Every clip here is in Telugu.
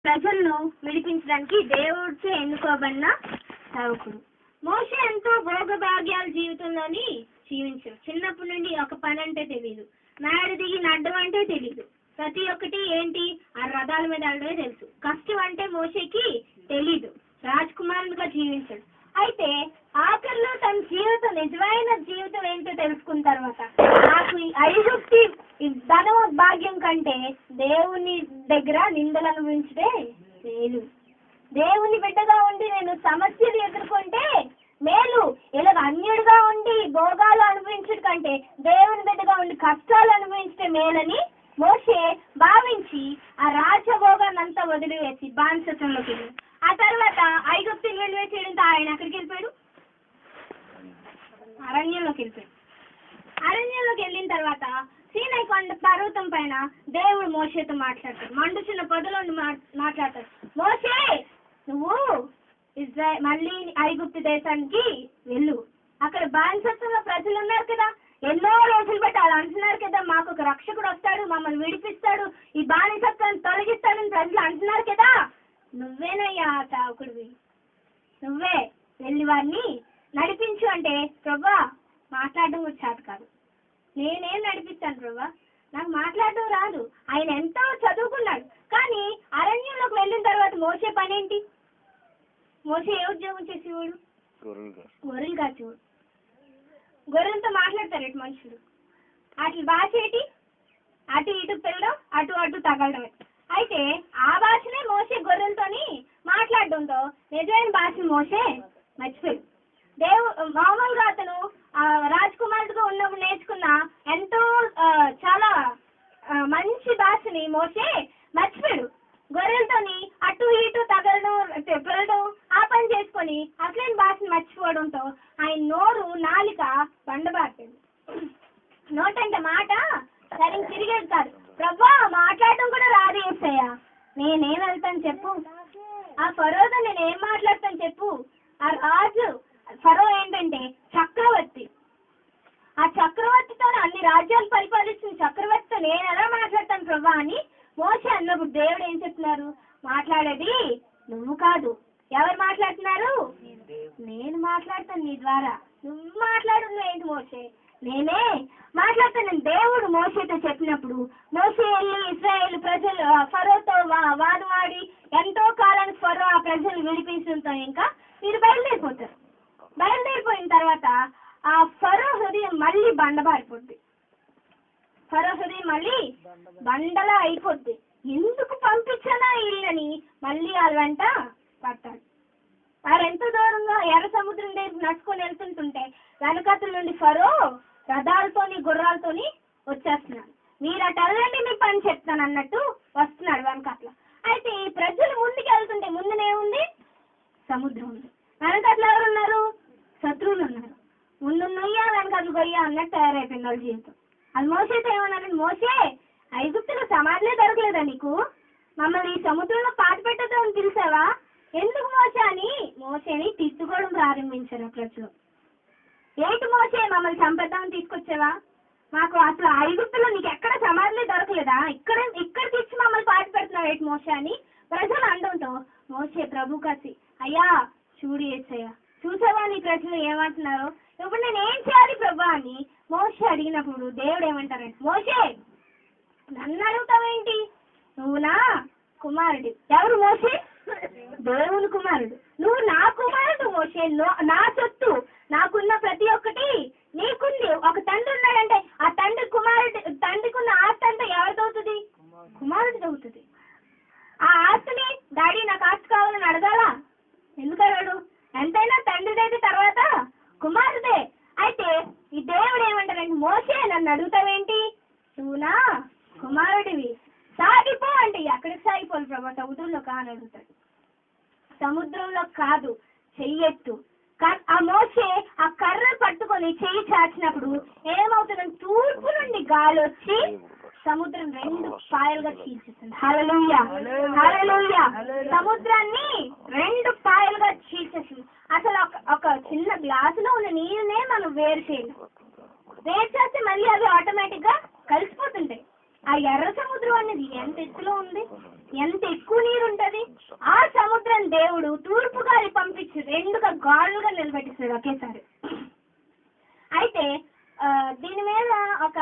ప్రజలను విడిపించడానికి దేవుడిచే ఎన్నుకోబడిన సేవకుడు. మోషే ఎంతో భోగభాగ్యాల జీవితంలోని జీవించాడు. చిన్నప్పటి నుండి ఒక పని అంటే తెలియదు, మేడ దిగి నడ్డం అంటే తెలియదు, ప్రతి ఒక్కటి ఏంటి ఆ రథాల మీద వెళ్ళడమే తెలుసు. కష్టం అంటే మోషేకి తెలీదు. రాజకుమారునిగా జీవించాడు. అయితే ఆఖరిలో తన జీవితం నిజమైన జీవితం ఏంటో తెలుసుకున్న తర్వాత నాకు ఈ ఐగుప్తి ధన భాగ్యం కంటే దేవుని దగ్గర నిందలు అనుభవించడే మేలు. దేవుని బిడ్డగా ఉండి నేను సమస్యలు ఎదుర్కొంటే మేలు. ఇలాగ అన్యుడిగా ఉండి భోగాలు అనుభవించడం కంటే దేవుని బిడ్డగా ఉండి కష్టాలు అనుభవించే మేలని మోషే భావించి ఆ రాజభోగాన్ని అంతా వదిలివేసి బానిసత్వంలోకి వెళ్ళాడు. ఆ తర్వాత ఐగుప్తుని వెలివేసేయడంతో ఆయన ఎక్కడికి వెళ్ళిపోయాడు? అరణ్యంలోకి వెళ్ళిపోయాడు. అరణ్యంలోకి వెళ్ళిన తర్వాత సీనాయి కొండ పర్వతం పైన దేవుడు మోషేతో మాట్లాడతాడు. మండుచున్న పొదలో మాట్లాడతాడు. మోషే, నువ్వు మళ్ళీ ఐగుప్తు దేశానికి వెళ్ళు. అక్కడ బానిసత్వంలో ప్రజలు ఉన్నారు కదా, ఎన్నో రోజులు బట్టి వాళ్ళు అంటున్నారు కదా, మాకు ఒక రక్షకుడు వస్తాడు, మమ్మల్ని విడిపిస్తాడు, ఈ బానిసత్వాన్ని తొలగిస్తాడని ప్రజలు అంటున్నారు కదా, నువ్వేనయ్యా సేవకుడివి, నువ్వే వెళ్ళి వారిని నడిపించు అంటే, ప్రభా మాట్లాడడం కూడా చేత కాదు, నేనేం నడిపిస్తాను ప్రభా, నాకు మాట్లాడడం రాదు. ఆయన ఎంతో చదువుకున్నాడు. కానీ అరణ్యంలోకి వెళ్ళిన తర్వాత మోసే పని ఏంటి? మోసే ఏ ఉద్యోగం చేసేవాడు? గొర్రెలు కాచేవాడు. గొర్రెలతో మాట్లాడతారు ఎటు మనుషులు. అట్లా భాష ఏంటి? అటు ఇటు పిల్లడం, అటు అటు తగలడమే. అయితే ఆ భాషనే మోసే గొర్రెలతోని మాట్లాడడంతో నిజమైన భాష మోసే మర్చిపోయాడు. మామూలుగా అతను రాజకుమారుడుగా ఉన్నప్పుడు నేర్చుకున్న ఎంతో చాలా మంచి భాషని మోసే మర్చిపోయాడు. గొర్రెలతోని అటు ఇటు తగలడం, పిల్లడం, ఆ పని చేసుకొని అసలైన భాషను మర్చిపోవడంతో ఆయన నోరు నాలిక బండబారింది. నోటంటే మాట సరిగ్గా తిరిగేది కాదు. ప్రభా మాట్లాడటం కూడా రాదు యేసయ్యా, నేనేం వెళ్తాను చెప్పు, ఆ ఫరోతో నేనేం మాట్లాడతాను చెప్పు. ఆ రాజు ఫరో ఏంటంటే చక్రవర్తి. ఆ చక్రవర్తితో అన్ని రాజ్యాలు పరిపాలిస్తున్న చక్రవర్తితో నేను ఎలా మాట్లాడతాను ప్రభా అని మోసే అన్నప్పుడు దేవుడు ఏం చెప్తున్నారు? మాట్లాడేది నువ్వు కాదు. ఎవరు మాట్లాడుతున్నారు? నేను మాట్లాడతాను నీ ద్వారా. నువ్వు మాట్లాడుతున్నావు ఏంటి మోసే? నేనే మాట్లాడతాను. దేవుడు మోసేతో చెప్పినప్పుడు మోసే వెళ్ళి ఇశ్రాయేలు ప్రజలు ఫరోతో వాదవాడి ఎంతో కాలానికి ఫరో ఆ ప్రజలు విడిపించడంతో ఇంకా మీరు బయలుదేరిపోతారు. బయలుదేరిపోయిన తర్వాత ఆ ఫరో హృదయం మళ్ళీ బండబారిపోద్ది. ఫరో హృదయం మళ్ళీ బండలా అయిపోద్ది. ఎందుకు పంపించానా వీళ్ళని మళ్ళీ వాళ్ళ వెంట పడతాడు. వారు ఎంతో దూరంగా ఎర్ర సముద్రం దగ్గర నడుచుకొని వెళ్తుంటుంటే వెనకతుల నుండి ఫరో రథాలతోని గుర్రాలతోని వచ్చేస్తున్నాడు. మీరు అటు వెళ్ళండి, మీ పని చెప్తాను అన్నట్టు వస్తున్నాడు వెనకట్ల. అయితే ఈ ప్రజలు ముందుకు వెళ్తుంటే ముందునేముంది? సముద్రం ఉంది. వెనకట్ల ఎవరున్నారు? శత్రువులు ఉన్నారు. ముందు నొయ్యా వెనకట్లు గొయ్యా అన్నట్టు తయారైపోయింది వాళ్ళ జీవితం. అది మోసేతో ఏమన్నారు? మోసే, ఐగుప్తులో సమాధిలే దొరకలేదా నీకు? మమ్మల్ని ఈ సముద్రంలో పాతి పెట్టదో అని తెలిసావా? ఎందుకు మోసే అని మోసేని తిట్టుకోవడం ప్రారంభించారు ప్రజలు. ఏంటి మోసే, మమ్మల్ని చంపేద్దామని తీసుకొచ్చావా? మాకు అసలు ఐగుప్తులో నీకు ఎక్కడ సమాధిలే దొరకలేదా? ఇక్కడ తెచ్చి మమ్మల్ని పాతి పెడుతున్నావు ఏంటి మోసే అని ప్రజలు అనడంతో మోసే ప్రభు కాసి, అయ్యా చూడు యేసయ్యా, చూసావా నీ ప్రజలు ఏమంటున్నారు, ఇప్పుడు నేను ఏం చేయాలి ప్రభా అని మోసే అడిగినప్పుడు దేవుడు ఏమంటారంటే, మోసే నన్ను అడుగుతావేంటి? నువ్వు నా కుమారుడు. ఎవరు మోసే? దేవుని కుమారుడు. నువ్వు నా కుమారుడు మోసే, నా సొత్తు, నాకున్న ప్రతి ఒక్కటి నీకుంది. ఒక తండ్రి ఉన్నాడంటే ఆ తండ్రికి ఉన్న ఆస్తి అంతా ఎవరిదవుతుంది? కుమారుడిది అవుతుంది. ఆ ఆస్తిని డాడీ నాకు ఆస్తి కావాలని అడగాలా? ఎందుకు అడగడు? ఎంతైనా తండ్రిదైతే తర్వాత కుమారుడే. అయితే ఈ దేవుడు ఏమంటారంటే, మోసే నన్ను అడుగుతావేంటి? నువ్వు నా కుమారుడివి, సాగిపో అంటే ఎక్కడికి సాగిపోవాలి ప్రభా? సముద్రంలో కాని అడుగుతాడు. సముద్రంలో కాదు, చెయ్యెత్తు. ఆ మోసే ఆ కర్ర పట్టుకొని చెయ్యి చాచినప్పుడు ఏమవుతుందంటే తూర్పు నుండి గాలి వచ్చి సముద్రం 2 పాయలుగా చీల్చేస్తుంది. హల్లెలూయా, హల్లెలూయా. సముద్రాన్ని 2 పాయలుగా చీల్చేస్తుంది. అసలు ఒక చిన్న గ్లాసులో ఉన్న నీరునే మనం వేరు చేస్తే మళ్ళీ అవి ఆటోమేటిక్ గా కలిసిపోతుంటాయి. ఆ ఎర్ర సముద్రం అనేది ఎంత ఎత్తులో ఉంది, ఎంత ఎక్కువ నీరు ఉంటది. దేవుడు తూర్పు గాలి పంపించి రెండుగా గాలుగా నిలబెట్టేశాడు ఒకేసారి. అయితే దీని మీద ఒక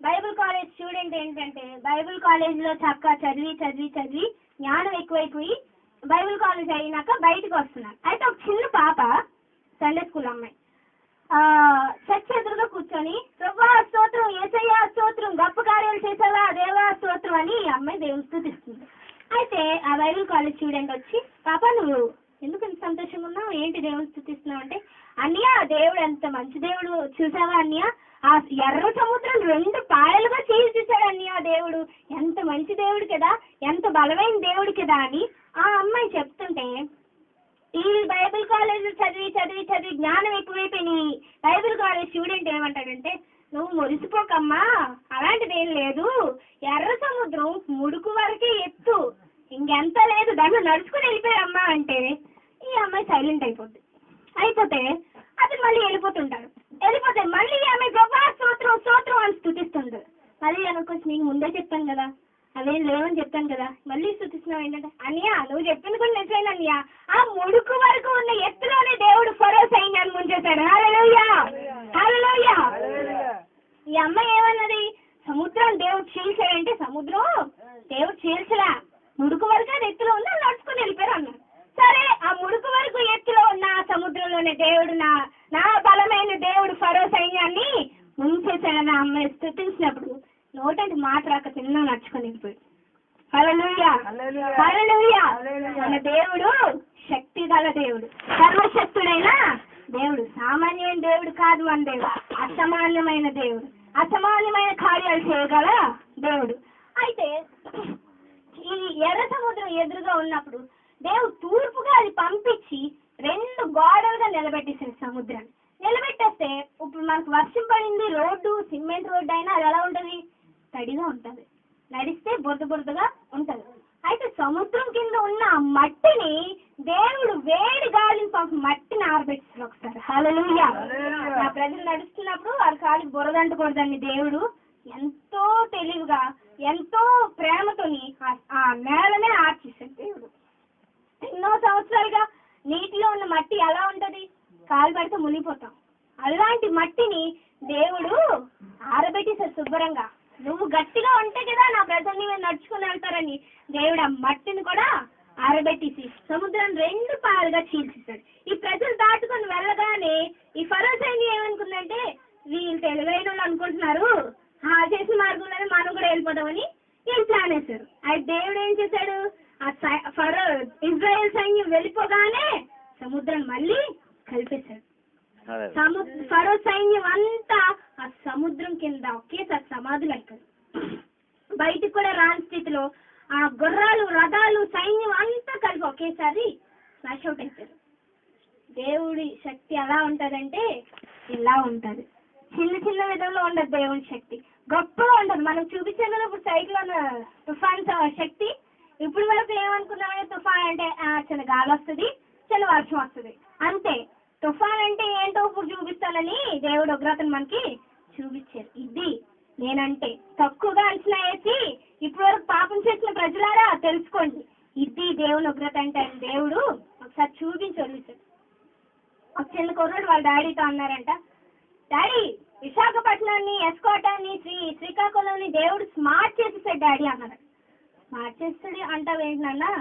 బైబిల్ కాలేజ్ స్టూడెంట్ ఏంటంటే బైబిల్ కాలేజ్లో చక్కగా చదివి జ్ఞానం ఎక్కువైపోయి బైబిల్ కాలేజ్ అయినాక బయటకు వస్తున్నారు. అయితే ఒక చిన్న పాప సండే స్కూల్ అమ్మాయి చర్చ్ ఎదురుగా కూర్చొని ప్రభువా స్తోత్రం, యేసయ్యా స్తోత్రం, గొప్ప కార్యాలు చేసావా దేవా స్తోత్రం అని ఈ అమ్మాయి దేవుని స్తుతిస్తుంది. అయితే ఆ బైబిల్ కాలేజ్ స్టూడెంట్ వచ్చి పాప నువ్వు ఎందుకు ఇంత సంతోషంగా ఉన్నావు, ఏంటి దేవుని స్తుతిస్తున్నావు అంటే, అన్నయ్య దేవుడు ఎంత మంచి దేవుడు చూసావా అన్నయ్య, ఆ ఎర్ర సముద్రం 2 పాయలుగా చేసాడు అన్నయ్య, దేవుడు ఎంత మంచి దేవుడు కదా, ఎంత బలమైన దేవుడు కదా అని ఆ అమ్మాయి చెప్తుంటే ఈ బైబిల్ కాలేజ్ చదివి జ్ఞానం ఎక్కువైపోయి బైబిల్ కాలేజ్ స్టూడెంట్ ఏమంటాడంటే, నువ్వు మురిసిపోకమ్మా, అలాంటిది ఏం లేదు, ఎర్ర సముద్రం ముడుకు వరకే ఎత్తు, ఇంకెంత లేదు, దాంట్లో నడుచుకుని వెళ్ళిపోయామ్మా అంటే ఈ అమ్మాయి సైలెంట్ అయిపోతే అతను మళ్ళీ వెళ్ళిపోతే మళ్ళీ ఈ అమ్మాయి ప్రభా స్తోత్రం అని స్తుతిస్తుంది. మళ్ళీ అనుకోవచ్చు నీకు ముందే చెప్పాను కదా, అదేం లేవని చెప్పాను కదా, మళ్ళీ స్తుతిస్తున్నావు ఏంటంటే, అన్నయ్య నువ్వు చెప్పింది కూడా నిజమైన అన్నయ్య, ఆ ముడుకు వరకు ఉన్న ఎత్తులోనే దేవుడు ఫరో సైన్యాన్ని ముంచేశాడు. హల్లెలూయా హల్లెలూయా. ఈ అమ్మాయి ఏమన్నది, సముద్రం దేవుడు చీల్చాడంటే సముద్రం దేవుడు చీల్చలా, ముడుకు వరకు అది ఎత్తులో ఉంది, నడుచుకుని వెళ్ళిపోయారు అన్నారు. సరే ఆ ముడుకు వరకు ఎత్తులో ఉన్న సముద్రంలోనే దేవుడు నా బలమైన దేవుడు ఫరో సైన్యాన్ని ముంచేశాడని ఆ అమ్మాయి స్తుతించినప్పుడు నోటంటే మాట రాక తిన్నా నడుచుకొని వెళ్ళిపోయాడు. హల్లెలూయా హల్లెలూయా. మన దేవుడు శక్తి గల దేవుడు, సర్వశక్తుడైన దేవుడు, సామాన్యమైన దేవుడు కాదు. మన దేవుడు అసమాన్యమైన దేవుడు, అసమాన్యమైన కార్యాలు చేయగల దేవుడు. అయితే ఈ ఎర్ర సముద్రం ఎదురుగా ఉన్నప్పుడు దేవుడు తూర్పుగా అది పంపించి 2 గోడలుగా నిలబెట్టేసాడు సముద్రాన్ని. నిలబెట్టేస్తే ఇప్పుడు మనకు వర్షం పడింది, రోడ్డు సిమెంట్ రోడ్డు అయినా అది ఎలా ఉంటుంది, తడిగా ఉంటుంది, నడిస్తే బురదగా ఉంటుంది. అయితే సముద్రం కింద ఉన్న మట్టిని దేవుడు వేడి గాలిని పంపి మట్టిని ఆరబెట్టారు ఒకసారి. హల్లెలూయా. నా ప్రజలు నడుస్తున్నప్పుడు వారి కాలికి బురద అంటకూడదని దేవుడు ఎంతో తెలివిగా ఎంతో ప్రేమతోని ఆ నేలనే ఆర్చేశాడు దేవుడు. ఎన్నో సంవత్సరాలుగా నీటిలో ఉన్న మట్టి ఎలా ఉంటది, కాలు పెడితే మునిగిపోతాం, అలాంటి మట్టిని దేవుడు ఆరబెట్టేశాడు శుభ్రంగా. నువ్వు గట్టిగా ఉంటే కదా నా ప్రజల్ని మీరు నడుచుకుని వెళ్తారని దేవుడు ఆ మట్టిని కూడా ఆరబెట్టేసి సముద్రం 2 పాయలుగా చీల్చేశాడు. ఈ ప్రజలు దాటుకొని వెళ్ళగానే ఈ ఫరో సైన్యం ఏమనుకుందంటే, వీళ్ళు తెలివైన వాళ్ళు అనుకుంటున్నారు, చేసిన మార్గంలోనే మనం కూడా వెళ్ళిపోదామని వీళ్ళు ప్లాన్ వేశారు. అయితే దేవుడు ఏం చేశాడు, ఆ ఫరో ఇజ్రాయెల్ సైన్యం వెళ్ళిపోగానే సముద్రం మళ్ళీ కలిపేశాడు. ఫరో సైన్యం అంతా ఆ సముద్రం కింద ఒకేసారి సమాధులు అయిపోయారు. బయటికి కూడా రాని స్థితిలో ఆ గుర్రాలు రథాలు సైన్యం అంతా కలిపి ఒకేసారి స్మాష్ అవుట్ అయిపోయారు. దేవుడి శక్తి ఎలా ఉంటదంటే ఇలా ఉంటది, చిన్న విధంలో ఉండదు దేవుడి శక్తి, గొప్పగా ఉంటది. మనం చూపించాం కదా ఇప్పుడు సైక్లోన్ తుఫాన్ శక్తి. ఇప్పుడు వరకు ఏమనుకున్నామంటే తుఫాన్ అంటే చిన్న గాలి వస్తుంది, చిన్న వర్షం వస్తుంది అంతే. తుఫాన్ అంటే ఏంటో ఇప్పుడు చూపిస్తానని దేవుడు ఉగ్రతను మనకి చూపించారు. ఇది నేనంటే తక్కువగా అంచనా వేసి ఇప్పటి వరకు పాపం చేసిన ప్రజలారా తెలుసుకోండి, ఇది దేవుని ఉగ్రత అంటే దేవుడు ఒకసారి చూపించి వదిలేశాడు. ఒక చిన్న కుర్రాడు వాళ్ళ డాడీతో అన్నారంట, డాడీ విశాఖపట్నాన్ని ఎస్కోటాన్ని శ్రీకాకుళాన్ని దేవుడు స్మార్ట్ చేసేసాడు డాడీ అన్నారు. స్మార్ట్ చేస్తాడు అంటావేంటన్నా,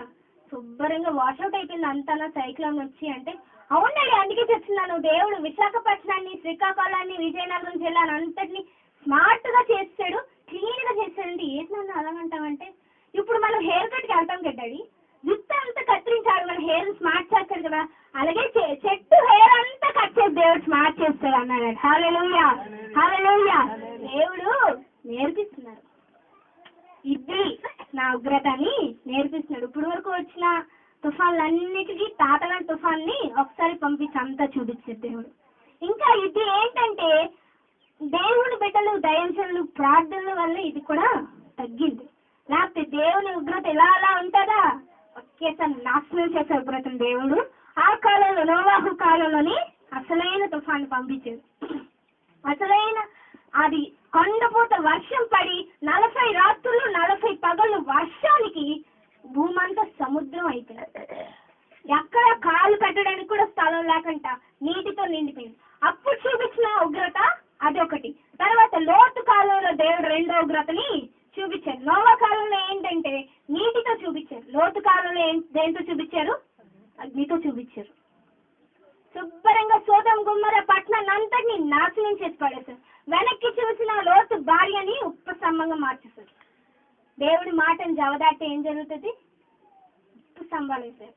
శుభ్రంగా వాషౌట్ అయిపోయింది అంతా సైక్లోన్ వచ్చి అంటే, అవునండి అందుకే చెప్తున్నాను, దేవుడు విశాఖపట్నాన్ని శ్రీకాకుళాన్ని విజయనగరం జిల్లాని అంతటిని స్మార్ట్ గా చేస్తాడు, క్లీన్ గా చేస్తాడంటే ఏంటన్నా అలాగంటామంటే, ఇప్పుడు మనం హెయిర్ కట్కి వెళ్తాం కదా డాడీ, జుట్టు అంతా కత్తిరించాడు మన హెయిర్ స్మార్ట్ చేస్తాడు కదా, అలాగే చెట్టు హెయిర్ అంతా కట్ చేసి దేవుడు స్మార్ట్ చేస్తాడు అన్నాడు. హల్లెలూయా హల్లెలూయా. దేవుడు నేర్పిస్తున్నారు, ఇది నా ఉగ్రత అని నేర్పిస్తున్నాడు. ఇప్పుడు వరకు వచ్చిన తుఫాన్లన్నిటికీ తాతగారి తుఫాన్ని ఒకసారి పంపించి అంతా చూపించాడు దేవుడు. ఇంకా ఇది ఏంటంటే దేవుని బిడ్డలు దయించలు ప్రార్థనల వల్ల ఇది కూడా తగ్గింది. లేకపోతే దేవుని ఉగ్రత ఎలా అలా ఉంటుందా, ఒకేసారి నాశనం చేసే ఉగ్రతను దేవుడు ఆ కాలంలో నోవాహు కాలంలోని అసలైన తుఫాన్ని పంపించాడు. అసలైన అది కొండపోత వర్షం పడి 40 రాత్రులు 40 పగళ్ళు వర్షానికి భూమంతా సముద్రం అయిపోయింది. ఎక్కడ లేకుండా నీటితో నిండిపోయింది. అప్పుడు చూపించిన ఉగ్రత అదొకటి. తర్వాత లోతు కాలంలో దేవుడు రెండో ఉగ్రతని చూపించారు. నోవా కాలంలో ఏంటంటే నీటితో చూపించారు. లోతు కాలంలో దేంతో చూపించారు? అగ్నితో చూపించారు. శుభ్రంగా సోదం గుమ్మర పట్టణాన్ని అంతటిని నాశనం చేసి పడేశారు. వెనక్కి చూసిన లోతు భార్యని ఉప్పు స్తంభంగా మార్చేశారు. దేవుడి మాటను జవదాటే ఏం జరుగుతుంది? ఉప్పు స్తంభాలు వేశారు.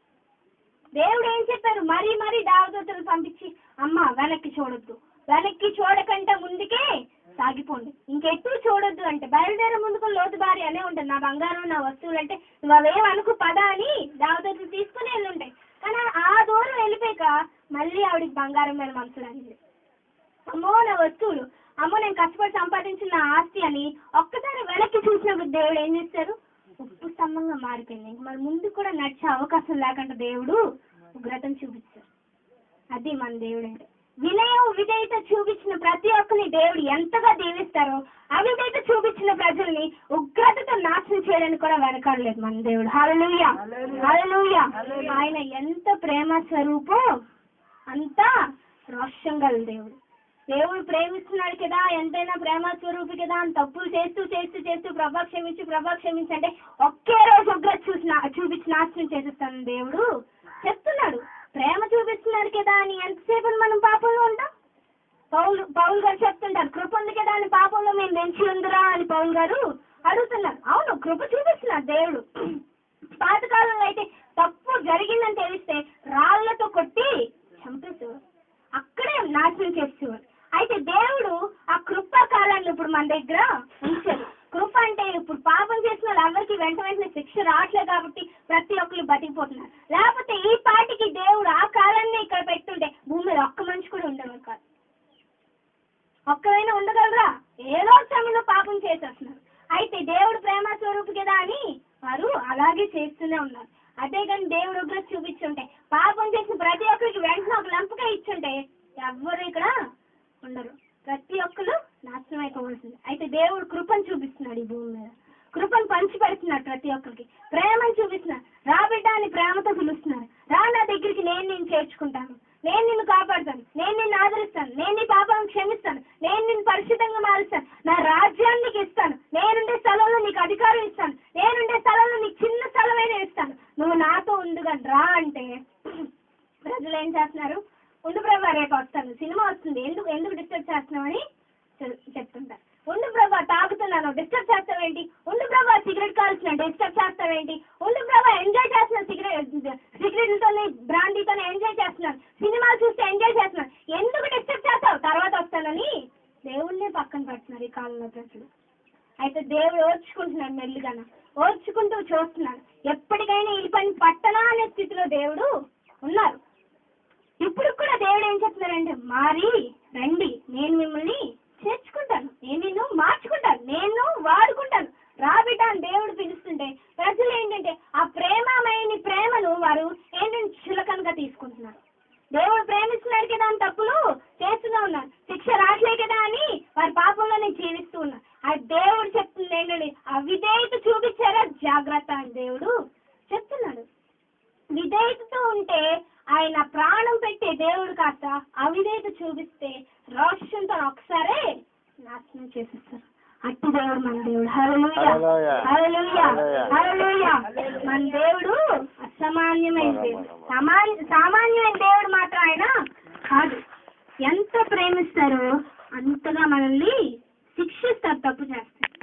దేవుడు ఏం చెప్పారు? మరీ దేవదూతలు పంపించి, అమ్మ వెనక్కి చూడొద్దు, వెనక్కి చూడకంటే ముందుకే సాగిపోండి, ఇంకెట్టు చూడొద్దు అంటే బయలుదేరే ముందుకు లోతు భార్య అనే ఉంటుంది. నా బంగారం నా వస్తువులు అంటే నువ్వు అవేమనుకు పదా అని దేవదూతలు తీసుకుని వెళ్ళుంటాయి. కానీ ఆ దూరం వెళ్ళిపోయాక మళ్ళీ ఆవిడికి బంగారం మీద మనసు అయింది. అమ్మో నా వస్తువులు, అమ్మో నేను కష్టపడి సంపాదించిన నా ఆస్తి అని ఒక్కసారి వెనక్కి చూసినప్పుడు దేవుడు ఏం చేస్తారు? ఉప్పు స్తంభంగా మారిపోయింది. ఇంక మరి ముందు కూడా నడిచే అవకాశం లేకుండా దేవుడు ఉగ్రతను చూపించారు. అది మన దేవుడు అంటే. వినయం విధేయత చూపించిన ప్రతి ఒక్కరిని దేవుడు ఎంతగా దీవిస్తారో అవిధేయత చూపించిన ప్రజల్ని ఉగ్రతతో నాశనం చేయడానికి కూడా వెనకాడలేదు మన దేవుడు. హల్లెలూయా, హల్లెలూయా. ఆయన ఎంత ప్రేమ స్వరూపం, అంత రోషం గల దేవుడు. దేవుడు ప్రేమిస్తున్నాడు కదా, ఎంతైనా ప్రేమ స్వరూపి కదా అని తప్పులు చేస్తూ చేస్తూ చేస్తూ ప్రభా క్షమించి అంటే ఒకే రోజు ఉగ్రత చూపించి నాశనం చేసేస్తాను దేవుడు చెప్తున్నాడు. ప్రేమ చూపిస్తున్నాడు కదా అని ఎంతసేపు మనం పాపంలో ఉంటాం? పౌలు గారు చెప్తుంటారు, కృప ఉంది కదా అని పాపంలో మేము వెంచి ఉందిరా అని పౌలు గారు అడుగుతున్నారు. అవును, కృప చూపిస్తున్నాడు దేవుడు. పాతకాలంలో అయితే తప్పు జరిగిందని తెలిస్తే రాళ్లతో కొట్టి చంపేసేవారు, అక్కడే నాశనం చేసేవారు. అయితే దేవుడు ఆ కృప కాలాన్ని ఇప్పుడు మన దగ్గర ఉంచారు. కృప అంటే ఇప్పుడు పాపం చేసిన వాళ్ళు ఎవరికి వెంటనే శిక్ష రావట్లేదు కాబట్టి ప్రతి ఒక్కరు బతికిపోతున్నారు. లేకపోతే ఈ పాటికి దేవుడు ఆ కాలాన్ని ఇక్కడ పెట్టుంటే భూమి మీద ఒక్క మనిషి కూడా ఉండేవారు కాదు. ఒక్కరైనా ఉండగలరా? ఏదో సమయంలో పాపం చేసేస్తున్నారు. అయితే దేవుడు ప్రేమ స్వరూపు కదా అని వారు అలాగే చేస్తూనే ఉన్నారు. అదే కానీ దేవుడు ఉగ్రత చూపించుంటే, పాపం చేసిన ప్రతి ఒక్కరికి వెంటనే ఒక లంపగా ఇచ్చుంటే ఎవ్వరు ఇక్కడ ఉండరు, ప్రతి ఒక్కరు నాశనం అయిపోవలసింది. అయితే దేవుడు కృపను చూపిస్తున్నాడు, ఈ భూమి మీద కృపను పంచి పెడుతున్నాడు, ప్రతి ఒక్కరికి ప్రేమను చూపిస్తున్నాడు. రా బిడ్డ అని ప్రేమతో పిలుస్తున్నారు. రా నా దగ్గరికి, నేను నిన్ను చేర్చుకుంటాను, నేను నిన్ను కాపాడుతాను, నేను నిన్ను ఆదరిస్తాను, నేను నీ పాపాలను క్షమిస్తాను, నేను నిన్ను పరిశుద్ధంగా మారుస్తాను, నా రాజ్యాన్ని నీకు ఇస్తాను, నేనుండే స్థలంలో నీకు అధికారం ఇస్తాను, నేనుండే స్థలంలో నీకు చిన్న స్థలమైనా ఇస్తాను, నువ్వు నాతో ఉండుగా రా అంటే ప్రజలు ఏం చేస్తున్నారు? ఉండు ప్రభా రేపు వస్తాను, సినిమా వస్తుంది, ఎందుకు డిస్టర్బ్ చేస్తున్నావని చెప్తుంటారు. ఉండు ప్రభా తాగుతున్నాను, డిస్టర్బ్ చేస్తావేంటి? ఉండు ప్రభా సిగరెట్ కాల్చిన, డిస్టర్బ్ చేస్తావేంటి? ఉండు ప్రభా ఎంజాయ్ చేస్తున్నాను, సిగరెట్లతోనే బ్రాండీతోనే ఎంజాయ్ చేస్తున్నాను, సినిమాలు చూస్తే ఎంజాయ్ చేస్తున్నాను, ఎందుకు డిస్టర్బ్ చేస్తావు, తర్వాత వస్తానని దేవుణ్ణే పక్కన పెడుతున్నారు ఈ కాలంలో ప్రజలు. అయితే దేవుడు ఓర్చుకుంటున్నాడు, మెల్లిగా ఓర్చుకుంటూ చూస్తున్నాడు. ఎప్పటికైనా ఈ పని పట్టనా అనే స్థితిలో దేవుడు ఉన్నారు. ఇప్పుడు కూడా దేవుడు ఏం చెప్తున్నారంటే, మారి రండి, నేను మిమ్మల్ని చేర్చుకుంటాను, నేను నిన్ను మార్చుకుంటాను, నేను వాడుకుంటాను, రాబిడ్డ అని దేవుడు పిలుస్తుంటే ప్రజలు ఏంటంటే ఆ ప్రేమమైన ప్రేమను వారు ఏంటంటే చులకనగా తీసుకుంటున్నారు. దేవుడు ప్రేమిస్తున్నాడు కదా అని తప్పులు చేస్తూనే ఉన్నారు, శిక్ష రాట్లే కదా అని వారి పాపంలోనే జీవిస్తూ ఉన్నారు. ఆ దేవుడు చెప్తుంది ఏంటంటే, అవిధేయత చూపించారా జాగ్రత్త అని దేవుడు చెప్తున్నాడు. విధేయతతో ఉంటే ఆయన ప్రాణం పెట్టే దేవుడు కాస్త అవిధేయత చూపిస్తే రోషంతో ఒకసారే నాశనం చేసేస్తారు. అట్టి దేవుడు మన దేవుడు. హల్లెలూయా, హల్లెలూయా, హల్లెలూయా. మన దేవుడు అసామాన్యమైన దేవుడు, సామాన్యమైన దేవుడు మాత్రం ఆయన కాదు. ఎంత ప్రేమిస్తారో అంతగా మనల్ని శిక్షిస్తారు తప్పు చేస్తారు.